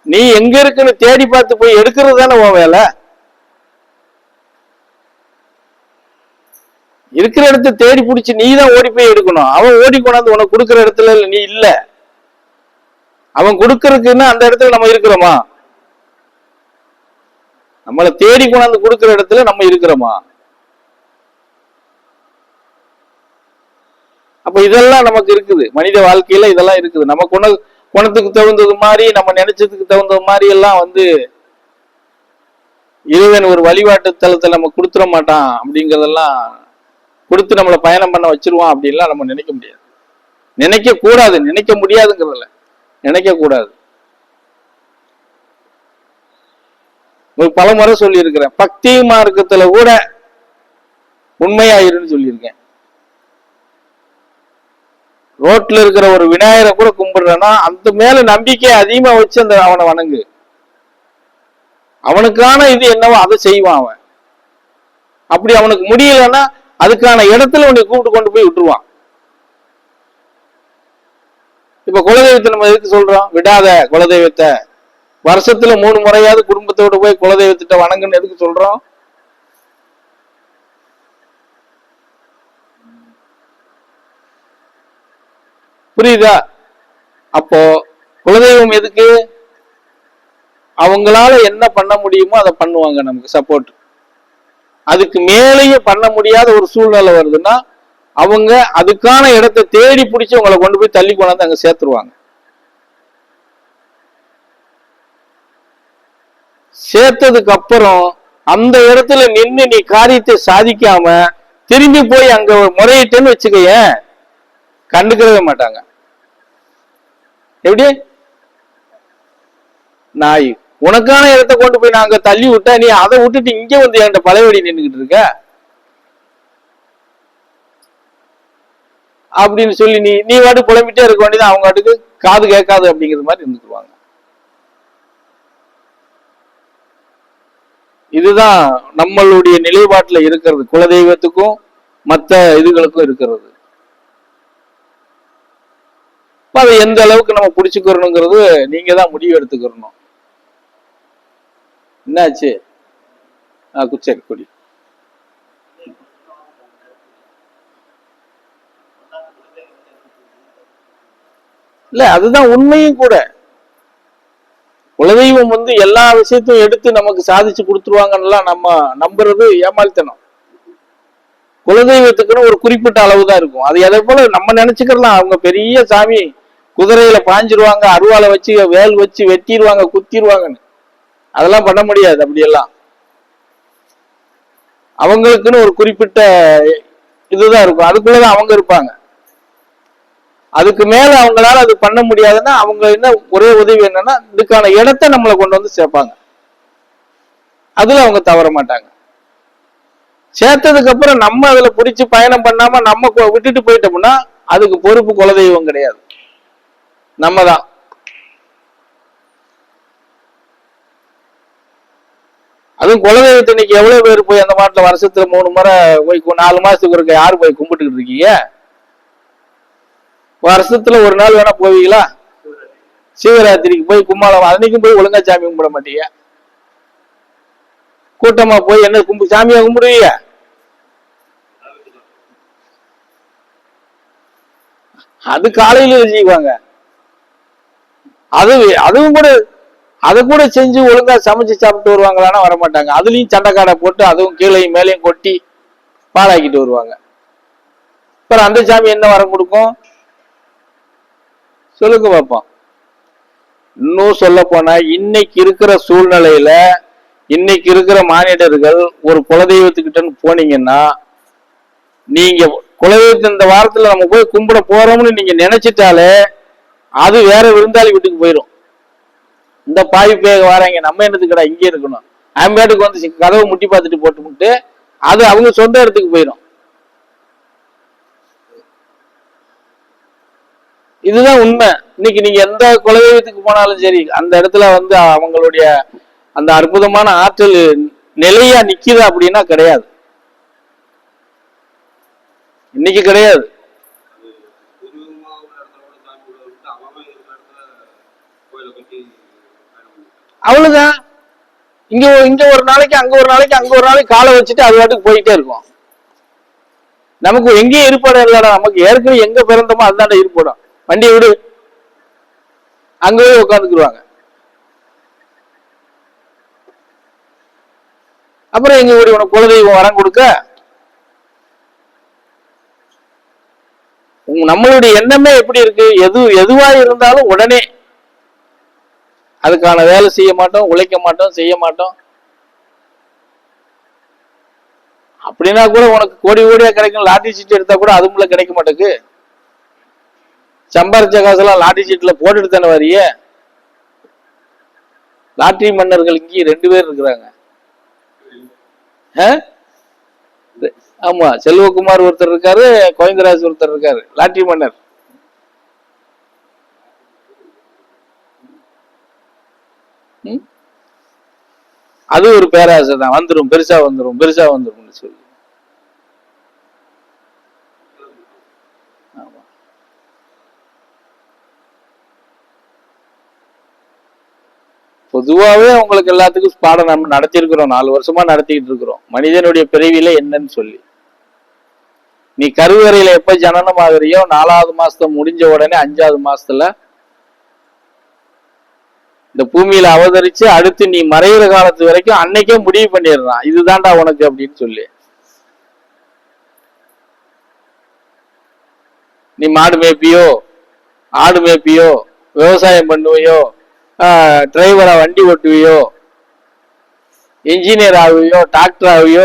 நீ எங்க இருக்குன்னு தேடி பார்த்து போய் எடுக்கிறது தானே உன் வேலை. இருக்கிற இடத்த தேடி பிடிச்சி நீ தான் ஓடி போய் எடுக்கணும். அவன் ஓடி கொண்டாந்து உனக்கு கொடுக்குற இடத்துல நீ இல்ல. அவன் கொடுக்கறதுக்குன்னா அந்த இடத்துல நம்ம இருக்கிறோமா? நம்மளை தேடி கொண்டாந்து கொடுக்குற இடத்துல நம்ம இருக்கிறோமா? அப்ப இதெல்லாம் நமக்கு இருக்குது, மனித வாழ்க்கையில இதெல்லாம் இருக்குது. நம்ம குணத்துக்கு தகுந்தது மாதிரி, நம்ம நினைச்சதுக்கு தகுந்தது மாதிரி எல்லாம் இறைவன் ஒரு வழிபாட்டு தளத்தை நம்ம கொடுத்துட மாட்டான் அப்படிங்கறதெல்லாம் கொடுத்து நம்மளை பயணம் பண்ண வச்சிருவான் அப்படின்லாம் நம்ம நினைக்க முடியாது. நினைக்க கூடாது, நினைக்க முடியாதுங்கிறதுல நினைக்க கூடாது. ஒரு பல முறை சொல்லி இருக்கிறேன், பக்தி மார்க்கத்துல கூட உண்மையாயிருன்னு சொல்லியிருக்கேன். ரோட்ல இருக்கிற ஒரு விநாயகரை கூட கும்பிடுறேன்னா அந்த மேல நம்பிக்கை அதிகமா வச்சு அந்த அவனை வணங்கு. அவனுக்கான இது என்னவோ அதை செய்வான் அவன். அப்படி அவனுக்கு முடியலன்னா அதுக்கான இடத்துல உன்னை கூப்பிட்டு கொண்டு போய் விட்டுருவான். இப்ப குலதெய்வத்தை நம்ம எதுக்கு சொல்றோம்? விடாத குலதெய்வத்தை. வருஷத்துல 3 முறையாவது குடும்பத்தோடு போய் குலதெய்வத்திட்ட வணங்குன்னு எதுக்கு சொல்றோம்? புரியுதா? அப்போ குலதெய்வம் எதுக்கு? அவங்களால என்ன பண்ண முடியுமோ அதை பண்ணுவாங்க, நமக்கு சப்போர்ட். அதுக்கு மேலேயே பண்ண முடியாத ஒரு சூழ்நிலை வருதுன்னா அவங்க அதுக்கான இடத்தை தேடி பிடிச்சி உங்களை கொண்டு போய் தள்ளி கொண்டாந்து அங்க சேர்த்துருவாங்க. சேர்த்ததுக்கு அப்புறம் அந்த இடத்துல நின்று நீ காரியத்தை சாதிக்காம திரும்பி போய் அங்க முறையிட்டேன்னு வச்சுக்கைய, கண்டுக்கவே மாட்டாங்க. எப்படி? நாய் உனக்கான இடத்தை கொண்டு போய் நாங்க தள்ளி விட்டா நீ அதை விட்டுட்டு இங்க வந்து என்கிட்ட பழையபடி நின்றுகிட்டு இருக்க அப்படின்னு சொல்லி நீ வாட்டு புலம்பிட்டே இருக்க வேண்டியது, அவங்க வாட்டுக்கு காது கேட்காது அப்படிங்கிற மாதிரி இருந்துக்குவாங்க. இதுதான் நம்மளுடைய நிலைப்பாட்டுல இருக்கிறது, குலதெய்வத்துக்கும் மற்ற இதுகளுக்கும் இருக்கிறது. அதை எந்த அளவுக்கு நம்ம பிடிச்சுக்கிறோங்கிறது நீங்க தான் முடிவு எடுத்துக்கிறணும். என்னாச்சு? குச்சரி கொடி இல்ல, அதுதான் உண்மையும் கூட. குலதெய்வம் எல்லா விஷயத்தையும் எடுத்து நமக்கு சாதிச்சு கொடுத்துருவாங்கன்னு நம்ம நம்புறது ஏமாளித்தனம். குலதெய்வத்துக்குன்னு ஒரு குறிப்பிட்ட அளவு தான் இருக்கும். அது எதை போல நம்ம நினைச்சுக்கலாம், அவங்க பெரிய சாமி குதிரையில பாஞ்சிருவாங்க, அருவாலை வச்சு வேல் வச்சு வெட்டிடுவாங்க, குத்திடுவாங்கன்னு. அதெல்லாம் பண்ண முடியாது. அப்படியெல்லாம் அவங்களுக்குன்னு ஒரு குறிப்பிட்ட இதுதான் இருக்கும், அதுக்குள்ளதான் அவங்க இருப்பாங்க. அதுக்கு மேல அவங்களால அது பண்ண முடியாதுன்னா அவங்க என்ன ஒரே உதவி என்னன்னா இதுக்கான இடத்தை நம்மளை கொண்டு வந்து சேர்ப்பாங்க. அதுல அவங்க தவற மாட்டாங்க. சேர்த்ததுக்கு அப்புறம் நம்ம அதுல பிடிச்சு பயணம் பண்ணாம நம்ம விட்டுட்டு போயிட்டோம்னா அதுக்கு பொறுப்பு குலதெய்வம் கிடையாது, நம்ம தான். அதுவும் குலதெய்வத்தை இன்னைக்கு எவ்வளவு பேர் போய் அந்த மாட்டுல வருஷத்துல 3 முறை போய் 4 மாசத்துக்கு இருக்க யாரு போய் கும்பிட்டுக்கிட்டு இருக்கீங்க? வருஷத்துல ஒரு நாள் வேணா போவீங்களா? சிவராத்திரிக்கு போய் கும்மாளம் அன்னைக்கும் போய் ஒழுங்கா சாமி கும்பிட மாட்டீங்க. கூட்டமா போய் என்ன சாமியா கும்பிடுவீங்க? அது காலையில செய்வாங்க. அதுவும் கூட அதை கூட செஞ்சு ஒழுங்கா சமைச்சு சாப்பிட்டு வருவாங்களான்னா வரமாட்டாங்க. அதுலயும் சண்டைக்காடை போட்டு அதுவும் கீழையும் மேலையும் கொட்டி பாழாக்கிட்டு வருவாங்க. அப்புறம் அந்த சாமி என்ன வரம் கொடுக்கும் சொல்லுங்க பார்ப்போம். இன்னும் சொல்ல போனா இன்னைக்கு இருக்கிற சூழ்நிலையில இன்னைக்கு இருக்கிற மானிடர்கள் ஒரு குலதெய்வத்துக்கிட்டன்னு போனீங்கன்னா, நீங்க குலதெய்வத்தை இந்த வாரத்துல நம்ம போய் கும்பிட போறோம்னு நீங்க நினைச்சிட்டாலே அது வேற விருந்தாளி வீட்டுக்கு போயிடும். இந்த பாவி பேக வராங்க, நம்ம என்னத்துக்கடா இங்கே இருக்கணும், ஆம்பேட்டுக்கு வந்து கதவை முட்டி பார்த்துட்டு போட்டு அது அவங்க சொந்த இடத்துக்கு போயிடும். இதுதான் உண்மை. இன்னைக்கு நீங்க எந்த குலதெய்வத்துக்கு போனாலும் சரி அந்த இடத்துல அவங்களுடைய அந்த அற்புதமான ஆற்றல் நிலையா நிக்குது அப்படின்னா கிடையாது, இன்னைக்கு கிடையாது. அவ்வளவுதான். இங்க இங்க ஒரு நாளைக்கு, அங்க ஒரு நாளைக்கு, அங்க ஒரு நாளைக்கு காலை வச்சுட்டு அது வாட்டுக்கு போயிட்டே இருக்கும். நமக்கு எங்கேயும் இருப்பாடம் இல்லடா, நமக்கு ஏற்கனவே எங்க பிறந்தோமோ அதுதான்டா இருப்பாடம். வண்டியை விடு, அங்கவே உட்காந்துக்குருவாங்க. அப்புறம் எங்க ஓடி உனக்கு குலதெய்வம் வரம் கொடுக்க? நம்மளுடைய எண்ணமே எப்படி இருக்கு? எதுவா இருந்தாலும் உடனே அதுக்கான வேலை செய்ய மாட்டோம், உழைக்க மாட்டோம், செய்ய மாட்டோம். அப்படின்னா கூட உனக்கு கோடி கோடியா கிடைக்கும். லாட்டரி சீட் எடுத்தா கூட அதுக்குள்ள கிடைக்க மாட்டேங்குது. சம்பாரிச்ச காசெல்லாம் லாட்டரி சீட்ல போட்டுட்டு தானே வரிய. லாட்டரி மன்னர்கள் இங்கே 2 பேர் இருக்கிறாங்க. ஆமா, செல்வகுமார் ஒருத்தர் இருக்காரு, கோவிந்தராஜ் ஒருத்தர் இருக்காரு, லாட்டரி மன்னர். அது ஒரு பேராசை தான். வந்துடும், பெருசா வந்துடும், பெருசா வந்துடும் சொல்லி. பொதுவாகவே உங்களுக்கு எல்லாத்துக்கும் பாடம் நம்ம நடத்திருக்கிறோம், 4 வருஷமா நடத்திக்கிட்டு இருக்கிறோம். மனிதனுடைய பிறவியில என்னன்னு சொல்லி. நீ கருவறையில எப்ப ஜனனம் ஆகுறியோ 4வது மாசத்தை முடிஞ்ச உடனே 5வது மாசத்துல இந்த பூமியில அவதரிச்சு அடுத்து நீ மறைகிற காலத்து வரைக்கும் அன்னைக்கே முடிவு பண்ணிடுறான், இதுதான்டா உனக்கு அப்படின்னு சொல்லி. நீ மாடு மேய்ப்பியோ, ஆடு மேய்ப்பியோ, விவசாயம் பண்ணுவையோ, டிரைவரா வண்டி ஓட்டுவியோ, இன்ஜினியர் ஆகுவியோ, டாக்டர் ஆகுவியோ,